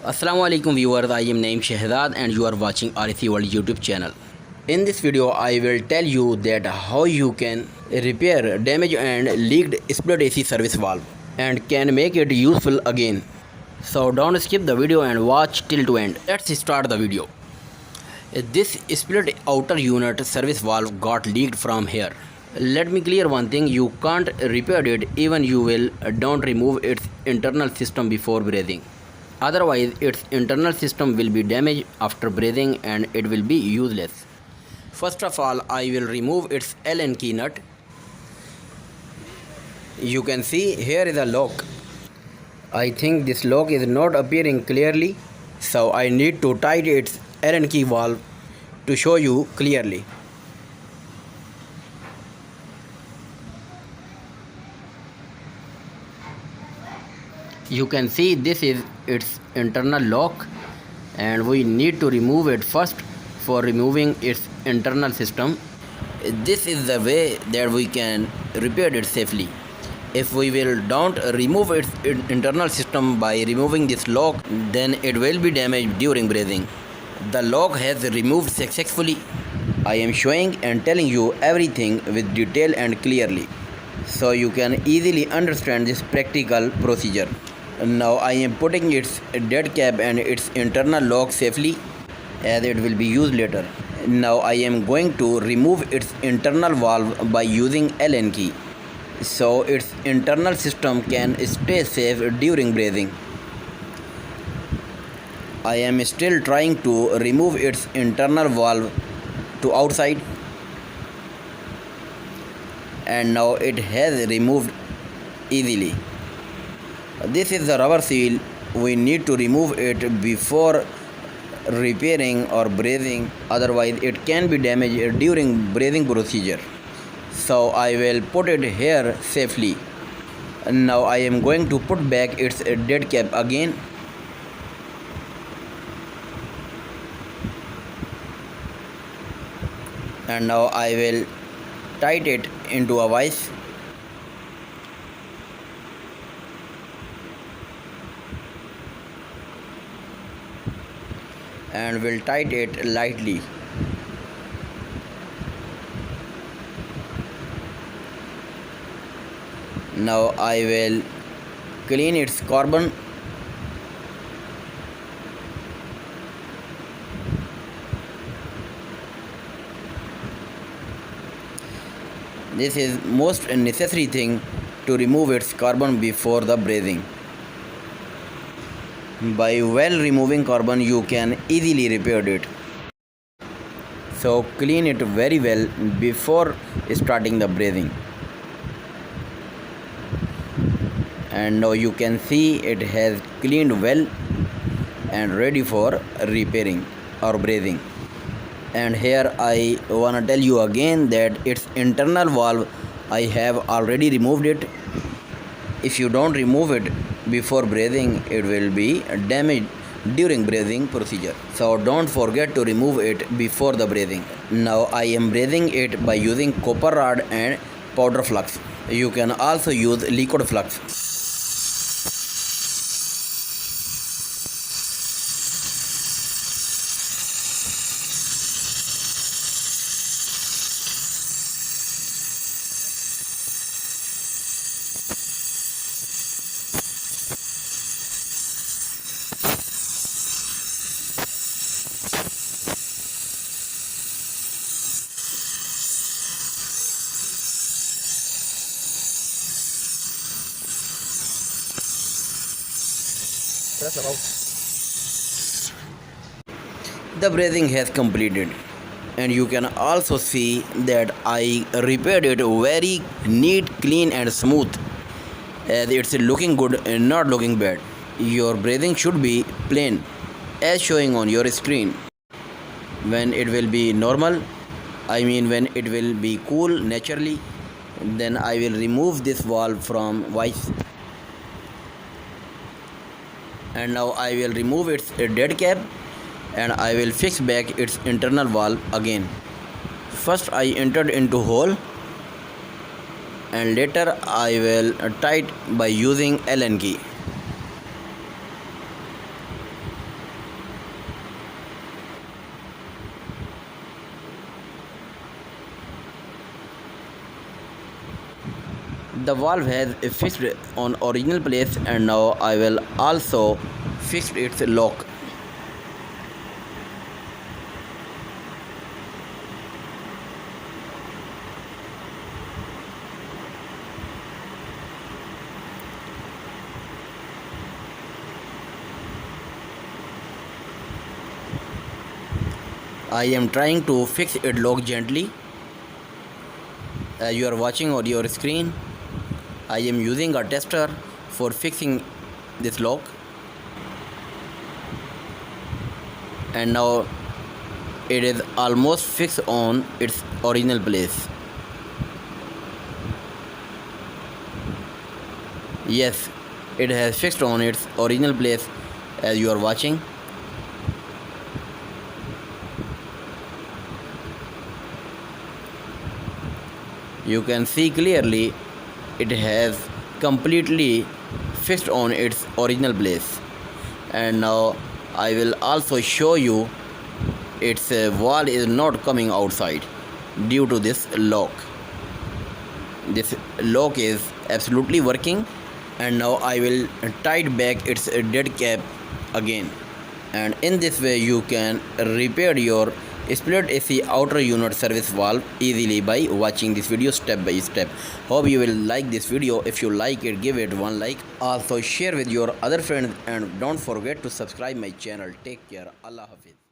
Assalamu alaikum viewers, I am named Shehzad and you are watching RSC World YouTube channel. In this video I will tell you that how you can repair damaged and leaked split AC service valve and can make it useful again. So don't skip the video and watch till to end. Let's start the video. This split outer unit service valve got leaked from here. Let me clear one thing, you can't repair it even you will don't remove its internal system before brazing. Otherwise, its internal system will be damaged after brazing and it will be useless. First of all, I will remove its Allen key nut. You can see here is a lock. I think this lock is not appearing clearly, so I need to tighten its Allen key valve to show you clearly. You can see this is its internal lock and we need to remove it first for removing its internal system. This is the way that we can repair it safely. If we will don't remove its internal system by removing this lock, then it will be damaged during brazing. The lock has removed successfully. I am showing and telling you everything with detail and clearly, so you can easily understand this practical procedure. Now I am putting its dead cap and its internal lock safely as it will be used later. Now I am going to remove its internal valve by using Allen key, so its internal system can stay safe during brazing. I am still trying to remove its internal valve to outside, and now it has removed easily. This is the rubber seal. We need to remove it before repairing or brazing, otherwise it can be damaged during brazing procedure. So I will put it here safely. Now I am going to put back its dead cap again. And now I will tighten it into a vise. And will tighten it lightly. Now I will clean its carbon. This is most necessary thing to remove its carbon before the brazing. By well removing carbon you can easily repair it. So clean it very well before starting the brazing. And now you can see it has cleaned well and ready for repairing or brazing. And here I wanna tell you again that its internal valve I have already removed it. If you don't remove it before brazing, it will be damaged during brazing procedure. So don't forget to remove it before the brazing. Now I am brazing it by using copper rod and powder flux. You can also use liquid flux. The brazing has completed, and you can also see that I repaired it very neat, clean and smooth, as it's looking good and not looking bad. Your brazing should be plain as showing on your screen. When it will be normal, I mean when it will be cool naturally, then I will remove this valve from vise. And now I will remove its dead cap and I will fix back its internal valve again. First I entered into hole and later I will tight by using Allen key. The valve has fixed on original place, and now I will also fix its lock. I am trying to fix it lock gently. As you are watching on your screen, I am using a tester for fixing this lock, and now it is almost fixed on its original place. Yes, it has fixed on its original place as you are watching. You can see clearly it has completely fixed on its original place. And now I will also show you its wall is not coming outside due to this lock. This lock is absolutely working, and now I will tight back its dead cap again. And in this way you can repair your split AC outer unit service valve easily by watching this video step by step. Hope you will like this video. If you like it, give it one like. Also share with your other friends, and don't forget to subscribe my channel. Take care. Allah Hafiz.